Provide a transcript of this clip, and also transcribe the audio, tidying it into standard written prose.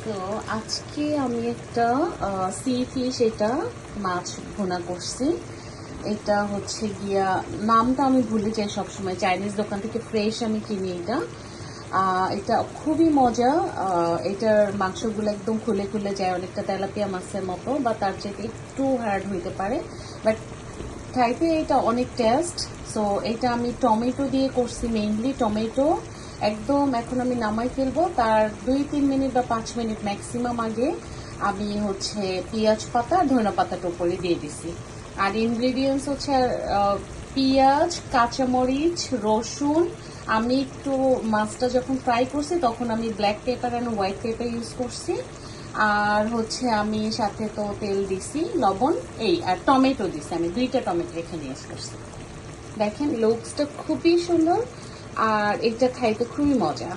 তো আজকে আমি একটা সি ফিশ এটা মাছ ভুনা করছি। এটা হচ্ছে গিয়া নামটা আমি ভুলে যাই সবসময়, চাইনিজ দোকান থেকে ফ্রেশ আমি কিনি এটা। এটা খুবই মজা। এটার মাংসগুলো একদম খুলে খুলে যায়, অনেকটা তেলাপিয়া মাছের মতো বা তার চেয়ে একটু হার্ড হইতে পারে, বাট খাইতে এটা অনেক টেস্ট। সো এটা আমি টমেটো দিয়ে করছি, মেইনলি টমেটো একদম। এখন আমি নামাই ফেলবো, তার 2-3 মিনিট বা 5 মিনিট ম্যাক্সিমাম আগে আমি হচ্ছে পেঁয়াজ পাতা আর ধনিয়া পাতাটা উপরে দিয়ে দিছি। আর ইনগ্রিডিয়েন্টস হচ্ছে পেঁয়াজ, কাঁচামরিচ, রসুন। আমি একটু মাছটা যখন ফ্রাই করছি তখন আমি ব্ল্যাক পেপার আর হোয়াইট পেপার ইউজ করছি। আর হচ্ছে আমি সাথে তো তেল দিছি, লবণ, এই আর টমেটো দিছি। আমি 2টা টমেটো এখানে ইউজ করছি। দেখেন লুকসটা খুবই সুন্দর আর এটা খাইতে খুবই মজা।